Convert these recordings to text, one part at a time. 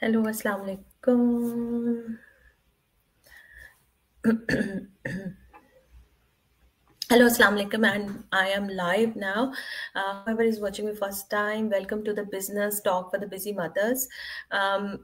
Hello, अस्सलाम वालेकुम। Hello, Assalamu alaikum, and I am live now. Whoever is watching me first time, welcome to the Business Talk for the Busy Mothers.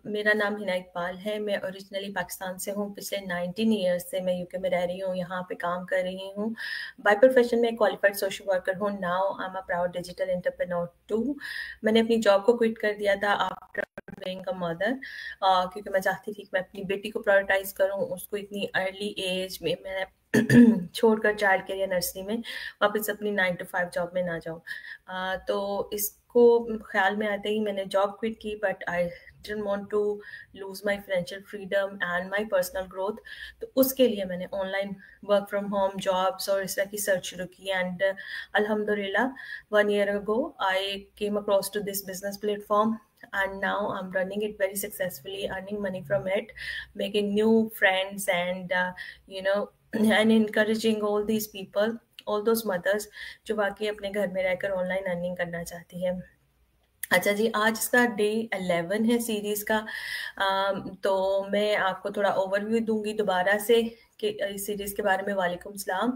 मेरा नाम हिना इकबाल है। मैं originally Pakistan से हूँ। पिछले 19 ईयर्स से मैं यूके में रह रही हूँ, यहाँ पे काम कर रही हूँ। बाय प्रोफेशन में क्वालिफाइड सोशल वर्कर हूँ। Now I am a proud digital entrepreneur too. मैंने अपनी जॉब को क्विट कर दिया था आफ्टर बीइंग अ मदर, क्योंकि मैं चाहती थी कि मैं अपनी बेटी को प्रायोरिटाइज करूँ। उसको इतनी अर्ली एज में मैं छोड़कर चाइल्ड केयर या नर्सरी में वापस अपनी 9 to 5 जॉब में ना जाऊँ। तो इसको ख्याल में आते ही मैंने जॉब क्विट की, but I didn't want to lose my financial freedom and my personal growth. तो उसके लिए मैंने online work from home jobs और इस तरह की सर्च शुरू की। एंड अल्हम्दुलिल्लाह 1 year ago I came across to this business platform, and now I'm running it very successfully, earning money from it, making new friends, and and encouraging all these people, all those mothers जो वाकई अपने घर में रहकर online earning करना चाहती हैं। अच्छा जी, आज इसका डे 11 है सीरीज का। तो मैं आपको थोड़ा ओवरव्यू दूंगी दोबारा से कि इस सीरीज के बारे में। वालेकुम सलाम।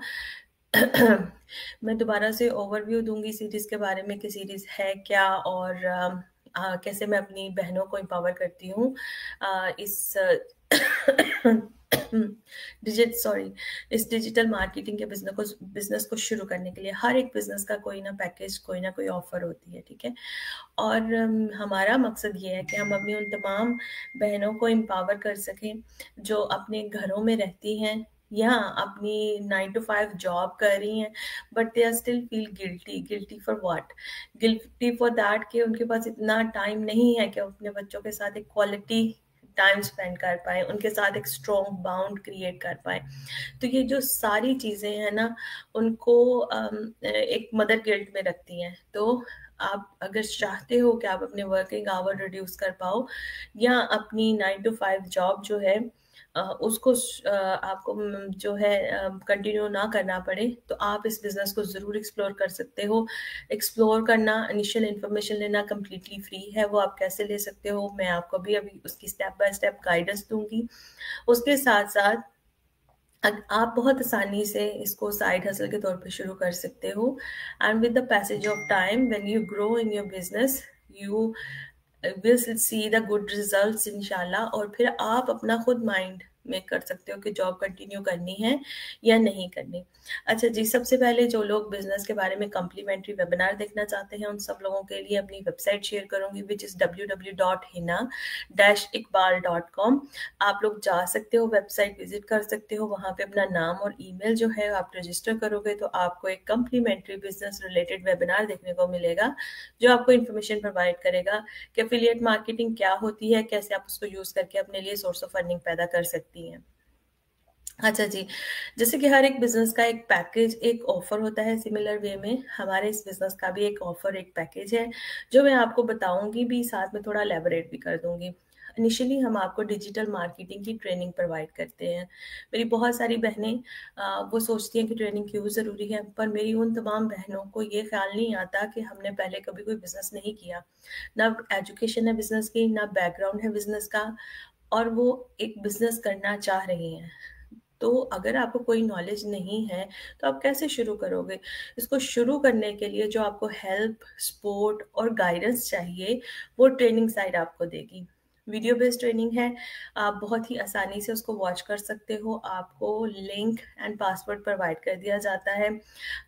मैं दोबारा से ओवरव्यू दूंगी सीरीज के बारे में कि सीरीज है क्या, और कैसे मैं अपनी बहनों को एम्पावर करती हूँ इस इस डिजिटल मार्केटिंग के बिजनेस को शुरू करने के लिए। हर एक बिजनेस का कोई ना पैकेज, कोई ना कोई ऑफर होती है, ठीक है। और हमारा मकसद ये है कि हम अपनी उन तमाम बहनों को एम्पावर कर सकें जो अपने घरों में रहती हैं या अपनी 9 to 5 जॉब कर रही हैं, but they are still feel guilty for what? Guilty for that कि उनके पास इतना टाइम नहीं है कि अपने बच्चों के साथ एक क्वालिटी टाइम स्पेंड कर पाए, उनके साथ एक स्ट्रॉन्ग बाउंड क्रिएट कर पाए। तो ये जो सारी चीज़ें हैं ना, उनको एक मदर गिल्ट में रखती हैं। तो आप अगर चाहते हो कि आप अपने वर्किंग आवर रिड्यूस कर पाओ या अपनी 9 to 5 जॉब जो है उसको आपको जो है कंटिन्यू ना करना पड़े, तो आप इस बिज़नेस को ज़रूर एक्सप्लोर कर सकते हो। एक्सप्लोर करना, इनिशियल इन्फॉर्मेशन लेना कम्प्लीटली फ्री है। वो आप कैसे ले सकते हो, मैं आपको अभी उसकी स्टेप बाय स्टेप गाइडेंस दूंगी। उसके साथ साथ आप बहुत आसानी से इसको साइड हसल के तौर पे शुरू कर सकते हो। And with the passage of time, when you grow in your business, you will see the good results इंशाल्लाह। और फिर आप अपना खुद माइंड मेक कर सकते हो कि जॉब कंटिन्यू करनी है या नहीं करनी। अच्छा जी, सबसे पहले जो लोग बिजनेस के बारे में कम्प्लीमेंट्री वेबिनार देखना चाहते हैं, उन सब लोगों के लिए अपनी वेबसाइट शेयर करूंगी, विच इज़ www.hina-iqbal.com। आप लोग जा सकते हो, वेबसाइट विजिट कर सकते हो। वहाँ पे अपना नाम और ईमेल जो है आप रजिस्टर करोगे तो आपको एक कम्प्लीमेंट्री बिजनेस रिलेटेड वेबिनार देखने को मिलेगा, जो आपको इन्फॉर्मेशन प्रोवाइड करेगा कि एफिलिएट मार्केटिंग क्या होती है, कैसे आप उसको यूज करके अपने लिए सोर्स ऑफ अर्निंग पैदा कर सकती हैं। अच्छा जी, जैसे कि हर एक बिजनेस का एक पैकेज, एक ऑफर होता है, सिमिलर वे में हमारे इस बिजनेस का भी एक ऑफर, एक पैकेज है, जो मैं आपको बताऊंगी भी, साथ में थोड़ा एलेबोरेट भी कर दूंगी। इनिशियली हम आपको डिजिटल मार्केटिंग की ट्रेनिंग प्रोवाइड करते हैं। मेरी बहुत सारी बहनें वो सोचती हैं कि ट्रेनिंग क्यों ज़रूरी है, पर मेरी उन तमाम बहनों को ये ख्याल नहीं आता कि हमने पहले कभी कोई बिजनेस नहीं किया, ना एजुकेशन है बिजनेस की, ना बैकग्राउंड है बिजनेस का, और वो एक बिजनेस करना चाह रही हैं। तो अगर आपको कोई नॉलेज नहीं है तो आप कैसे शुरू करोगे? इसको शुरू करने के लिए जो आपको हेल्प, सपोर्ट और गाइडेंस चाहिए, वो ट्रेनिंग साइट आपको देगी। वीडियो बेस्ड ट्रेनिंग है, आप बहुत ही आसानी से उसको वॉच कर सकते हो। आपको लिंक एंड पासवर्ड प्रोवाइड कर दिया जाता है।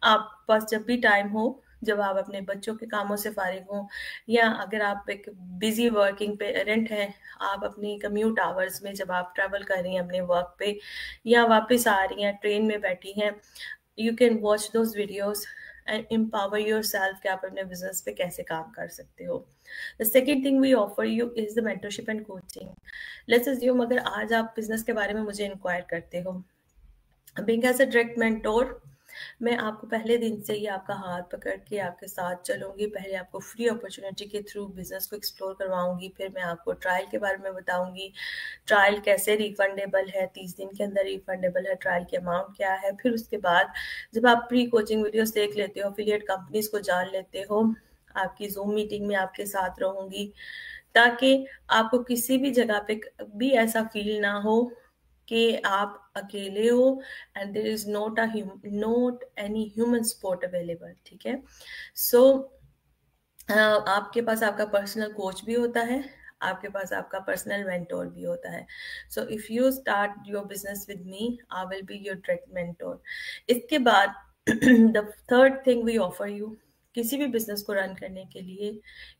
आप पास जब भी टाइम हो, जब आप अपने बच्चों के कामों से फारिग हों, या अगर आप एक बिजी वर्किंग पेरेंट हैं, आप अपनी कम्यूट आवर्स में जब आप ट्रैवल कर रही हैं अपने वर्क पे या वापस आ रही हैं, ट्रेन में बैठी हैं, you can watch those videos and empower your self कि आप अपने बिजनेस पे कैसे काम कर सकते हो। The second thing we offer you is the mentorship and coaching. Let's assume अगर आज आप बिजनेस के बारे में मुझे इंक्वायर करते हो, being as a direct mentor, मैं आपको पहले दिन से ही आपका हाथ पकड़ के आपके साथ चलूंगी। पहले आपको फ्री अपॉर्चुनिटी के थ्रू बिजनेस को एक्सप्लोर करवाऊंगी, फिर मैं आपको ट्रायल के बारे में बताऊंगी, ट्रायल कैसे रिफंडेबल है, 30 दिन के अंदर रिफंडेबल है, ट्रायल की अमाउंट क्या है। फिर उसके बाद जब आप प्री कोचिंग वीडियोस देख लेते हो, एफिलिएट कंपनीज को जान लेते हो, आपकी जूम मीटिंग में आपके साथ रहूंगी, ताकि आपको किसी भी जगह पे भी ऐसा फील ना हो कि आप अकेले हो and there is not any human support available, ठीक है। सो आपके पास आपका पर्सनल कोच भी होता है, आपके पास आपका पर्सनल मेंटोर भी होता है। So if you start your business with me, I will be your direct mentor. इसके बाद the third thing we offer you, किसी भी बिजनेस को रन करने के लिए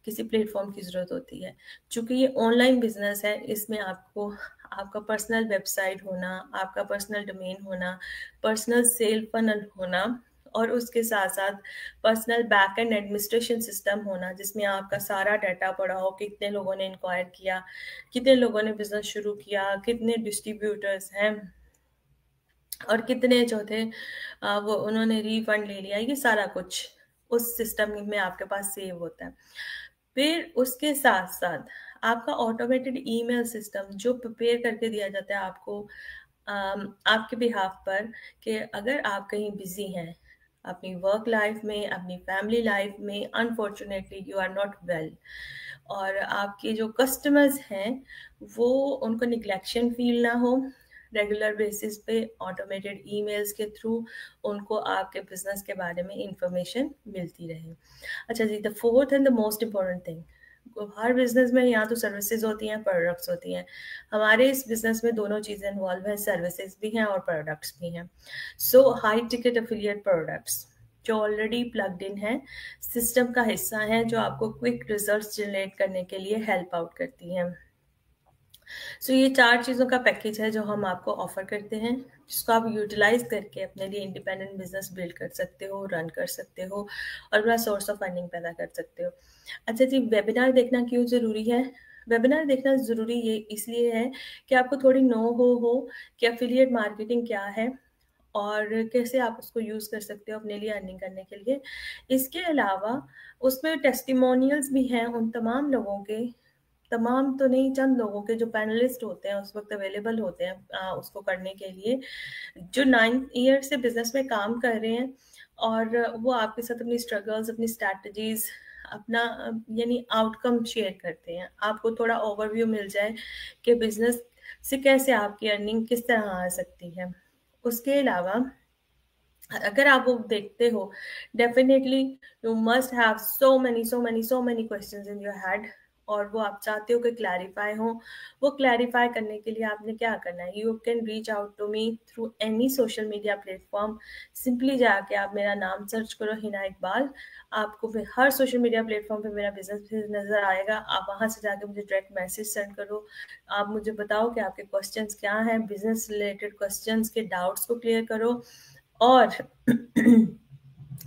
किसी प्लेटफॉर्म की ज़रूरत होती है। चूंकि ये ऑनलाइन बिजनेस है, इसमें आपको आपका पर्सनल वेबसाइट होना, आपका पर्सनल डोमेन होना, पर्सनल सेल फनल होना, और उसके साथ साथ personal back and administration system होना, जिसमें आपका सारा डाटा पड़ा हो, कितने लोगों ने इंक्वायर किया, कितने लोगों ने बिजनेस शुरू किया, कितने डिस्ट्रीब्यूटर्स हैं, और कितने जो थे वो उन्होंने रीफंड ले लिया, ये सारा कुछ उस सिस्टम में आपके पास सेव होता है। फिर उसके साथ साथ आपका ऑटोमेटेड ईमेल सिस्टम जो प्रिपेयर करके दिया जाता है आपको आपके बिहाफ पर, कि अगर आप कहीं बिजी हैं अपनी वर्क लाइफ में, अपनी फैमिली लाइफ में, unfortunately you are not well, और आपके जो कस्टमर्स हैं वो उनको निग्लेक्शन फील ना हो, रेगुलर बेसिस पे ऑटोमेटेड ईमेल्स के थ्रू उनको आपके बिजनेस के बारे में इंफॉर्मेशन मिलती रहे। अच्छा जी, the fourth and the most important thing, हर बिजनेस में या तो सर्विसेज होती हैं, प्रोडक्ट्स होती हैं। हमारे इस बिजनेस में दोनों चीज़ें इन्वॉल्व हैं, सर्विसेज भी हैं और प्रोडक्ट्स भी हैं। सो हाई टिकट एफिलिएट प्रोडक्ट्स जो ऑलरेडी प्लग्ड इन है, सिस्टम का हिस्सा है, जो आपको क्विक रिजल्ट्स जनरेट करने के लिए हेल्प आउट करती हैं। सो ये 4 चीज़ों का पैकेज है जो हम आपको ऑफर करते हैं, जिसको आप यूटिलाइज करके अपने लिए इंडिपेंडेंट बिजनेस बिल्ड कर सकते हो, रन कर सकते हो और अपना सोर्स ऑफ अर्निंग पैदा कर सकते हो। अच्छा जी, वेबिनार देखना क्यों ज़रूरी है? वेबिनार देखना ज़रूरी ये इसलिए है कि आपको थोड़ी नो हो कि एफिलिएट मार्केटिंग क्या है और कैसे आप उसको यूज़ कर सकते हो अपने लिए अर्निंग करने के लिए। इसके अलावा उसमें टेस्टिमोनियल्स भी हैं उन तमाम लोगों के, तमाम तो नहीं, चंद लोगों के जो पैनलिस्ट होते हैं उस वक्त अवेलेबल होते हैं उसको करने के लिए, जो 9 ईयर से बिजनेस में काम कर रहे हैं, और वो आपके साथ अपनी स्ट्रगल्स, अपनी स्ट्रैटेजीज, अपना यानी आउटकम शेयर करते हैं। आपको थोड़ा ओवरव्यू मिल जाए कि बिजनेस से कैसे आपकी अर्निंग किस तरह आ सकती है। उसके अलावा अगर आप वो देखते हो, definitely you must have so many questions in your head, और वो आप चाहते हो कि क्लैरिफाई हो। वो क्लैरिफाई करने के लिए आपने क्या करना है, you can reach out to me through any social media platform. Simply जाके आप मेरा नाम सर्च करो, हिना इकबाल, आपको फिर हर सोशल मीडिया प्लेटफॉर्म पे मेरा बिजनेस नजर आएगा। आप वहां से जाके मुझे डायरेक्ट मैसेज सेंड करो, आप मुझे बताओ कि आपके क्वेश्चंस क्या हैं, बिजनेस रिलेटेड क्वेश्चंस के डाउट्स को क्लियर करो। और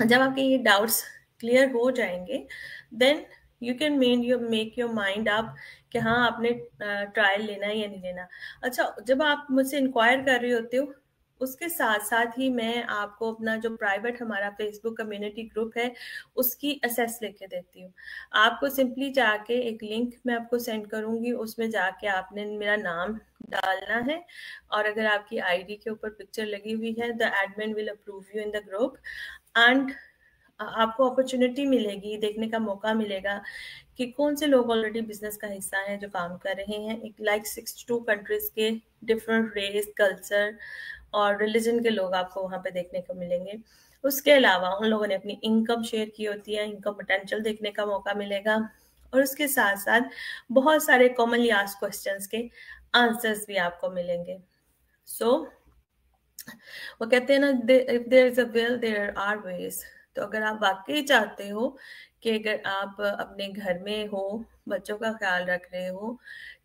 जब आपके ये डाउट्स क्लियर हो जाएंगे, then you can make your mind up कि हाँ आपने ट्रायल लेना है या नहीं लेना। अच्छा, जब आप मुझसे इंक्वायर कर रहे होते हो, उसके साथ साथ ही मैं आपको अपना जो प्राइवेट हमारा फेसबुक कम्युनिटी ग्रुप है उसकी असेस लेके देती हूँ। आपको सिंपली जाके एक लिंक मैं आपको सेंड करूंगी, उसमें जाके आपने मेरा नाम डालना है, और अगर आपकी आईडी के ऊपर पिक्चर लगी हुई है, the admin will approve you in the group, and आपको अपॉर्चुनिटी मिलेगी, देखने का मौका मिलेगा कि कौन से लोग ऑलरेडी बिजनेस का हिस्सा हैं जो काम कर रहे हैं। एक लाइक 62 कंट्रीज के डिफरेंट रेस, कल्चर और रिलीजन के लोग आपको वहाँ पे देखने को मिलेंगे। उसके अलावा उन लोगों ने अपनी इनकम शेयर की होती है, इनकम पोटेंशियल देखने का मौका मिलेगा, और उसके साथ साथ बहुत सारे कॉमनली आस्क्ड क्वेश्चंस के आंसर्स भी आपको मिलेंगे। सो वो कहते हैं ना, if there is a will there are ways. तो अगर आप वाकई चाहते हो कि अगर आप अपने घर में हो, बच्चों का ख्याल रख रहे हो,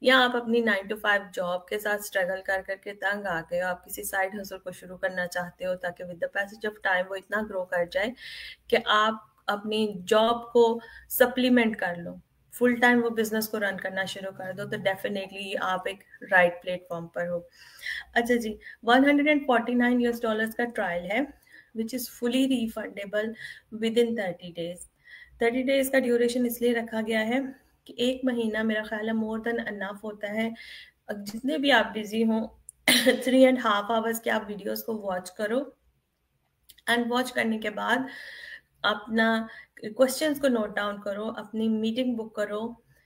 या आप अपनी 9 to 5 जॉब के साथ स्ट्रगल कर करके तंग आ गए हो, आप किसी साइड हसल को शुरू करना चाहते हो ताकि with the passage of time वो इतना ग्रो कर जाए कि आप अपनी जॉब को सप्लीमेंट कर लो, फुल टाइम वो बिजनेस को रन करना शुरू कर दो, तो डेफिनेटली आप एक राइट प्लेटफॉर्म पर हो। अच्छा जी, $149 का ट्रायल है which is fully refundable with in 30 days। 30 days का ड्यूरेशन इसलिए रखा गया है कि 1 महीना मेरा ख्याल है मोर देन अनफ होता है। जितने भी आप बिजी हों 3.5 hours के आप वीडियोस को वॉच करो, एंड वॉच करने के बाद अपना क्वेश्चंस को नोट डाउन करो, अपनी मीटिंग बुक करो,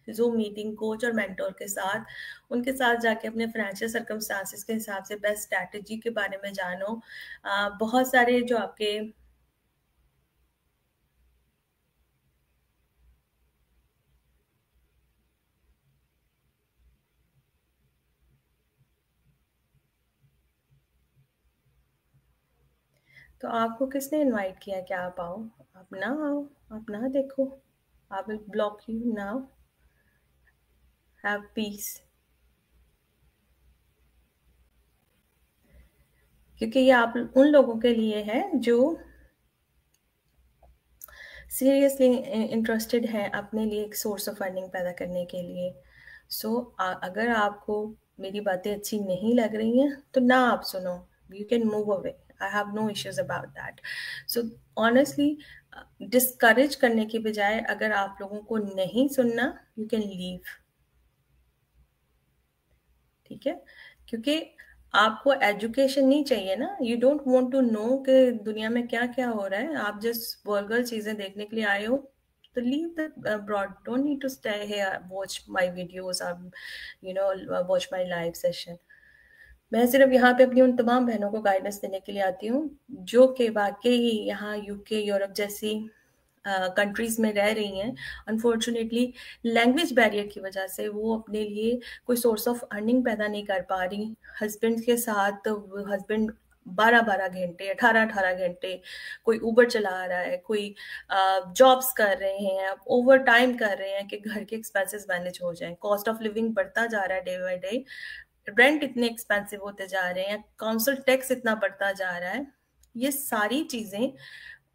ज़ूम मीटिंग कोच और मेंटर के साथ, उनके साथ जाके अपने फाइनेंशियल सर्कमस्टांसेस के हिसाब से बेस्ट स्ट्रैटेजी के बारे में जानो। बहुत सारे जो आपके तो आपको किसने इनवाइट किया कि आप आओ? आप ना आओ, आप ना देखो। I will block you now. Have piece. क्योंकि ये आप उन लोगों के लिए है जो सीरियसली इंटरेस्टेड हैं अपने लिए एक सोर्स ऑफ अर्निंग पैदा करने के लिए। सो अगर आपको मेरी बातें अच्छी नहीं लग रही हैं तो ना आप सुनो, you can move away, I have no issues about that. So honestly discourage करने के बजाय अगर आप लोगों को नहीं सुनना, यू कैन लीव। ठीक है, क्योंकि आपको एजुकेशन नहीं चाहिए ना, you don't want to know कि दुनिया में क्या क्या हो रहा है, आप जस्ट वर्गल चीजें देखने के लिए आए हो, तो leave the broad, don't need to stay here watch my videos और you know watch my live session. मैं सिर्फ यहाँ पे अपनी उन तमाम बहनों को गाइडेंस देने के लिए आती हूँ जो कि वाकई यहाँ यूके यूरोप जैसी कंट्रीज में रह रही हैं। अनफॉर्चुनेटली लैंग्वेज बैरियर की वजह से वो अपने लिए कोई सोर्स ऑफ अर्निंग पैदा नहीं कर पा रही। हस्बैंड के साथ हस्बैंड 12-12 घंटे 18-18 घंटे कोई उबर चला रहा है, कोई जॉब्स कर रहे हैं, ओवर टाइम कर रहे हैं कि घर के एक्सपेंसेस मैनेज हो जाएं। कॉस्ट ऑफ लिविंग बढ़ता जा रहा है डे बाय डे, रेंट इतने एक्सपेंसिव होते जा रहे हैं, काउंसिल टैक्स इतना बढ़ता जा रहा है। ये सारी चीजें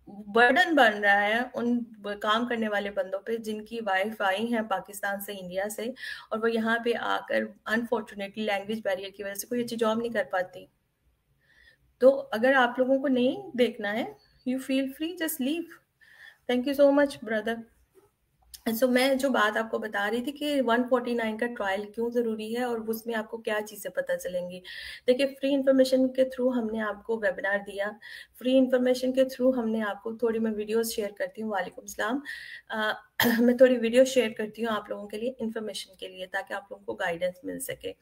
बर्डन बन रहा है उन काम करने वाले बंदों पे जिनकी वाइफ आई हैं पाकिस्तान से, इंडिया से, और वो यहाँ पे आकर अनफॉर्चुनेटली लैंग्वेज बैरियर की वजह से कोई अच्छी जॉब नहीं कर पाती। तो अगर आप लोगों को नहीं देखना है, you feel free, just leave. Thank you so much brother. So मैं जो बात आपको बता रही थी कि 149 का ट्रायल क्यों ज़रूरी है और उसमें आपको क्या चीज़ें पता चलेंगी। देखिए, फ्री इन्फॉर्मेशन के थ्रू हमने आपको वेबिनार दिया, फ्री इन्फॉर्मेशन के थ्रू हमने आपको थोड़ी मैं वीडियोस शेयर करती हूँ। वालेकुम सलाम। मैं थोड़ी वीडियो शेयर करती हूँ आप लोगों के लिए, इन्फॉर्मेशन के लिए, ताकि आप लोगों को गाइडेंस मिल सके।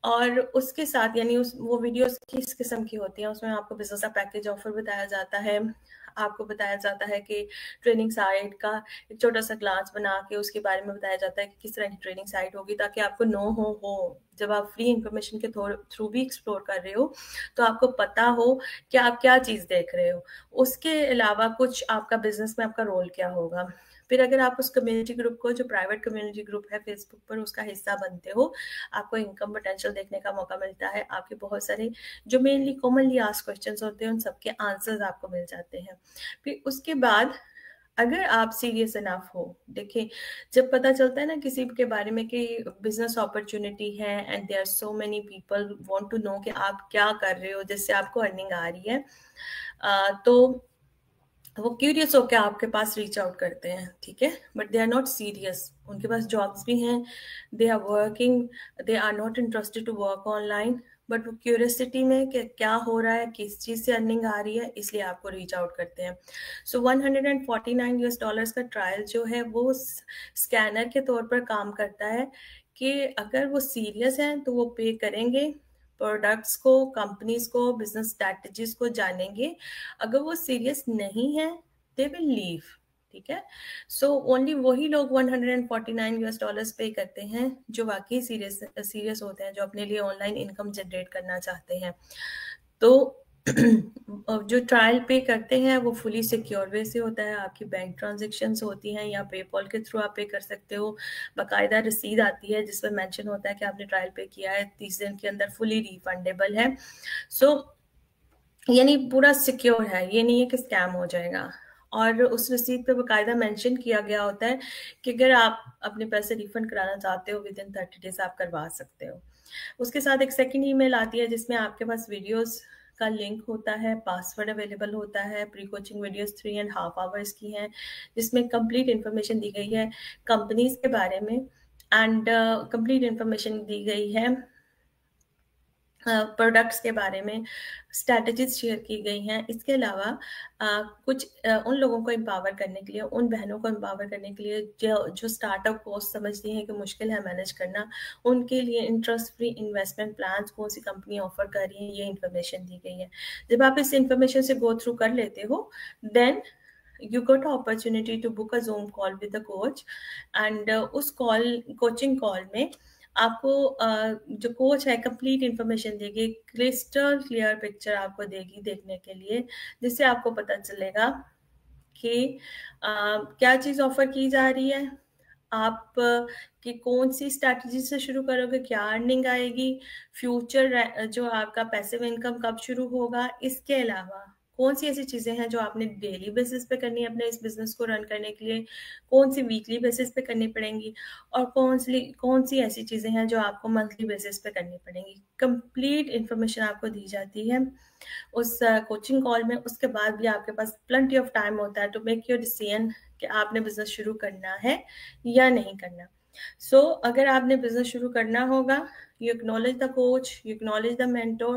और उसके साथ यानी उस वो वीडियोस किस किस्म की होती हैं, उसमें आपको बिजनेस का पैकेज ऑफर बताया जाता है, आपको बताया जाता है कि ट्रेनिंग साइट का एक छोटा सा क्लास बना के उसके बारे में बताया जाता है कि किस तरह की ट्रेनिंग साइट होगी, ताकि आपको नो हो जब आप फ्री इंफॉर्मेशन के थ्रू भी एक्सप्लोर कर रहे हो तो आपको पता हो कि आप क्या चीज़ देख रहे हो। उसके अलावा कुछ आपका बिजनेस में आपका रोल क्या होगा। फिर अगर आप उस कम्युनिटी ग्रुप को, जो प्राइवेट कम्युनिटी ग्रुप है फेसबुक पर, उसका हिस्सा बनते हो, आपको इनकम पोटेंशियल देखने का मौका मिलता है। आपके बहुत सारे जो मेनली कॉमनली आस्क्ड क्वेश्चंस होते हैं उन सबके आंसर्स आपको मिल जाते हैं। फिर उसके बाद अगर आप सीरियस इनफ हो, देखिए जब पता चलता है ना किसी के बारे में कि बिजनेस अपॉर्चुनिटी है and there are so many people want to know कि आप क्या कर रहे हो जिससे आपको अर्निंग आ रही है, तो वो क्यूरियस होकर आपके पास रीच आउट करते हैं, ठीक है, but they are not serious. उनके पास जॉब्स भी हैं, they are working, they are not interested to work online, but वो क्यूरियसिटी में कि क्या हो रहा है, किस चीज़ से अर्निंग आ रही है, इसलिए आपको रीच आउट करते हैं। सो $149 का ट्रायल जो है वो स्कैनर के तौर पर काम करता है कि अगर वो सीरियस हैं तो वो पे करेंगे, प्रोडक्ट्स को, कंपनीज को, बिजनेस स्ट्रैटेजीज को जानेंगे। अगर वो सीरियस नहीं है, दे विल लीव। ठीक है, सो ओनली वही लोग $149 पे करते हैं जो वाकई सीरियस होते हैं, जो अपने लिए ऑनलाइन इनकम जनरेट करना चाहते हैं। तो जो ट्रायल पे करते हैं वो फुली सिक्योर वे से होता है, आपकी बैंक ट्रांजेक्शन्स होती हैं या पेपॉल के थ्रू आप पे कर सकते हो। बाकायदा रसीद आती है जिसमें मेंशन होता है कि आपने ट्रायल पे किया है, 30 दिन के अंदर फुली रिफंडेबल है। सो यानी पूरा सिक्योर है, ये नहीं है कि स्कैम हो जाएगा। और उस रसीद पे बाकायदा मेंशन किया गया होता है कि अगर आप अपने पैसे रिफंड कराना चाहते हो विद इन 30 डेज आप करवा सकते हो। उसके साथ एक सेकंड ईमेल आती है जिसमें आपके पास वीडियोस का लिंक होता है, पासवर्ड अवेलेबल होता है, प्री कोचिंग वीडियोस 3.5 आवर्स की हैं जिसमें कंप्लीट इन्फॉर्मेशन दी गई है कंपनीज के बारे में, एंड कंप्लीट इन्फॉर्मेशन दी गई है प्रोडक्ट्स के बारे में स्ट्रैटेजीज शेयर की गई हैं। इसके अलावा कुछ उन लोगों को एम्पावर करने के लिए, उन बहनों को एम्पावर करने के लिए जो स्टार्टअप कॉस्ट समझती हैं कि मुश्किल है मैनेज करना, उनके लिए इंटरेस्ट फ्री इन्वेस्टमेंट प्लान्स कौन सी कंपनी ऑफर कर रही है, ये इन्फॉर्मेशन दी गई है। जब आप इस इन्फॉर्मेशन से गो थ्रू कर लेते हो, then you got an opportunity to book a Zoom call with the coach, and उस कोचिंग कॉल में आपको जो कोच है कंप्लीट इन्फॉर्मेशन देगी, क्रिस्टल क्लियर पिक्चर आपको देगी देखने के लिए, जिससे आपको पता चलेगा कि क्या चीज़ ऑफर की जा रही है, आप कि कौन सी स्ट्रैटेजी से शुरू करोगे, क्या अर्निंग आएगी, फ्यूचर जो आपका पैसिव इनकम कब शुरू होगा, इसके अलावा कौन सी ऐसी चीज़ें हैं जो आपने डेली बेसिस पे करनी है अपने इस बिजनेस को रन करने के लिए, कौन सी वीकली बेसिस पे करनी पड़ेंगी, और कौन सी ऐसी चीज़ें हैं जो आपको मंथली बेसिस पे करनी पड़ेंगी। कंप्लीट इन्फॉर्मेशन आपको दी जाती है उस कोचिंग कॉल में। उसके बाद भी आपके पास प्लेंटी ऑफ टाइम होता है टू मेक योर डिसीजन कि आपने बिजनेस शुरू करना है या नहीं करना। सो अगर आपने बिजनेस शुरू करना होगा, you acknowledge the coach, you acknowledge the mentor,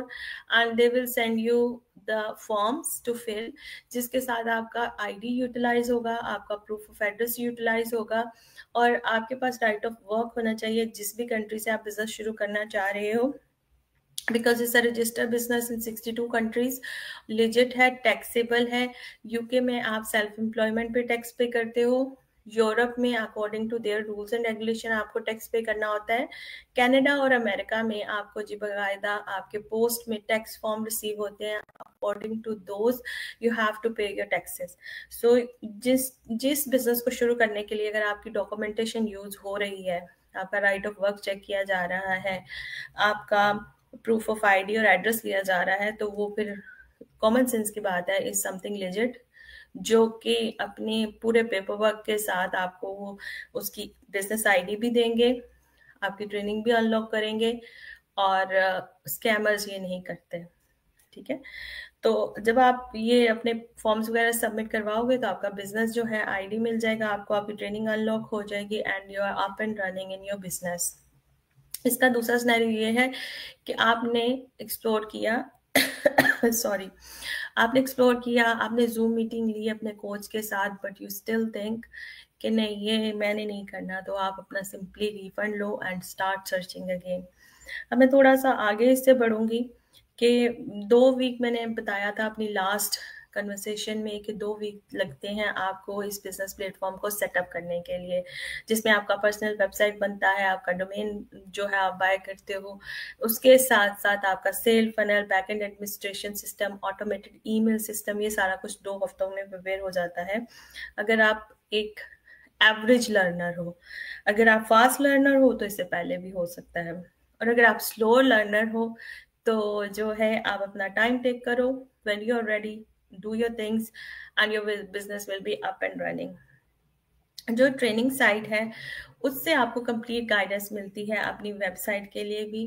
and they will send you the forms to fill, जिसके साथ आपका आईडी यूटिलाइज होगा, आपका प्रूफ ऑफ एड्रेस यूटिलाइज होगा, और आपके पास राइट ऑफ वर्क होना चाहिए जिस भी कंट्री से आप बिजनेस शुरू करना चाह रहे हो, because it's a registered business in 62 countries, legit है, टैक्सेबल है। यूके में आप सेल्फ एम्प्लॉयमेंट पे टैक्स पे करते हो, यूरोप में according to their rules and regulation आपको टैक्स पे करना होता है, कनाडा और अमेरिका में आपको जी बाकायदा आपके पोस्ट में टैक्स फॉर्म रिसीव होते हैं, according to those you have to pay your taxes. So जिस बिजनेस को शुरू करने के लिए अगर आपकी डॉक्यूमेंटेशन यूज हो रही है, आपका राइट ऑफ वर्क चेक किया जा रहा है, आपका प्रूफ ऑफ आईडी और एड्रेस लिया जा रहा है, तो वो फिर कॉमन सेंस की बात है, इज समथिंग लेजिट, जो कि अपने पूरे पेपर वर्क के साथ आपको वो उसकी बिजनेस आईडी भी देंगे, आपकी ट्रेनिंग भी अनलॉक करेंगे, और स्कैमर्स ये नहीं करते। ठीक है, तो जब आप ये अपने फॉर्म्स वगैरह सबमिट करवाओगे तो आपका बिजनेस जो है आईडी मिल जाएगा आपको, आपकी ट्रेनिंग अनलॉक हो जाएगी, and you are up and running in your business. इसका दूसरा सिनेरियो ये है कि आपने एक्सप्लोर किया सॉरी आपने एक्सप्लोर किया, आपने जूम मीटिंग ली अपने कोच के साथ, बट यू स्टिल थिंक कि नहीं ये मैंने नहीं करना, तो आप अपना simply refund low and start searching again. अब मैं थोड़ा सा आगे इससे बढ़ूंगी कि 2 वीक मैंने बताया था अपनी लास्ट कन्वर्सेशन में कि 2 वीक लगते हैं आपको इस बिजनेस प्लेटफॉर्म को सेटअप करने के लिए, जिसमें आपका पर्सनल वेबसाइट बनता है, आपका डोमेन जो है आप बाय करते हो, उसके साथ साथ आपका sale funnel, backend administration system, automated email system, ये सारा कुछ 2 हफ्तों में प्रिपेयर हो जाता है अगर आप एक एवरेज लर्नर हो। अगर आप फास्ट लर्नर हो तो इससे पहले भी हो सकता है, और अगर आप स्लो लर्नर हो तो जो है आप अपना टाइम टेक करो, when you are ready do your things and your business will be up and running। जो ट्रेनिंग साइट है उससे आपको कंप्लीट गाइडेंस मिलती है, अपनी वेबसाइट के लिए भी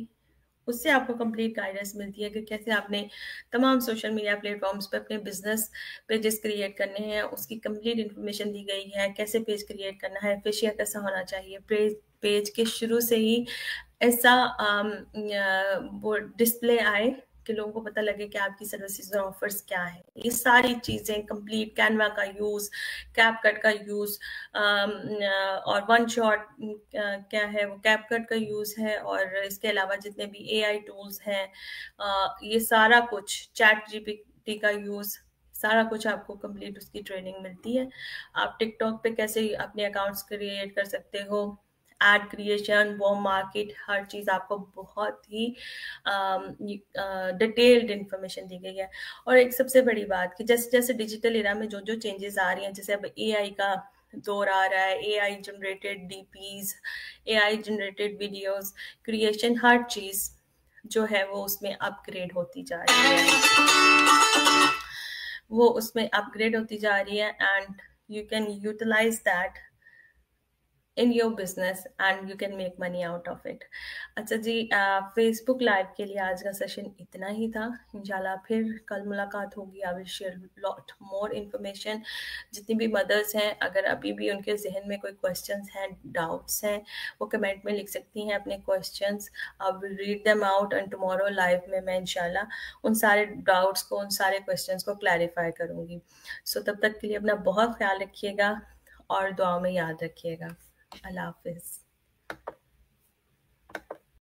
उससे आपको कंप्लीट गाइडेंस मिलती है कि कैसे आपने तमाम सोशल मीडिया प्लेटफॉर्म्स पे अपने बिजनेस पेजेस क्रिएट करने हैं, उसकी कंप्लीट इन्फॉर्मेशन दी गई है, कैसे पेज क्रिएट करना है, फेशियर कैसा होना चाहिए, पेज के शुरू से ही ऐसा वो डिस्प्ले आए कि लोगों को पता लगे कि आपकी सर्विसेज और ऑफर्स क्या है। ये सारी चीज़ें कंप्लीट, कैनवा का यूज़, कैपकट का यूज़, और वन शॉट क्या है वो कैपकट का यूज़ है, और इसके अलावा जितने भी एआई टूल्स हैं, ये सारा कुछ, चैट जीपीटी का यूज़, सारा कुछ आपको कंप्लीट उसकी ट्रेनिंग मिलती है। आप टिकटॉक पे कैसे अपने अकाउंट्स क्रिएट कर सकते हो, एड क्रिएशन, वो मार्केट, हर चीज़ आपको बहुत ही डिटेल्ड इंफॉर्मेशन दी गई है। और एक सबसे बड़ी बात कि जैसे जैसे डिजिटल एरा में जो जो चेंजेस आ रही हैं, जैसे अब एआई का दौर आ रहा है, AI generated DPs, AI generated videos creation, हर चीज़ जो है वो उसमें अपग्रेड होती जा रही है, वो उसमें अपग्रेड होती जा रही है, and you can utilize that in your business and you can make money out of it. अच्छा जी, फेसबुक लाइव के लिए आज का सेशन इतना ही था। इंशाल्लाह फिर कल मुलाकात होगी। I will share lot more information. जितनी भी मदर्स हैं, अगर अभी भी उनके जहन में कोई क्वेश्चंस हैं, डाउट्स हैं, वो कमेंट में लिख सकती हैं अपने questions. I will read them out and tomorrow live में मैं इंशाल्लाह उन सारे डाउट्स को, उन सारे क्वेश्चंस को क्लैरिफाई करूँगी। सो तब तक के लिए अपना बहुत ख्याल रखिएगा और दुआ में याद रखिएगा। अल्लाह हाफिज़।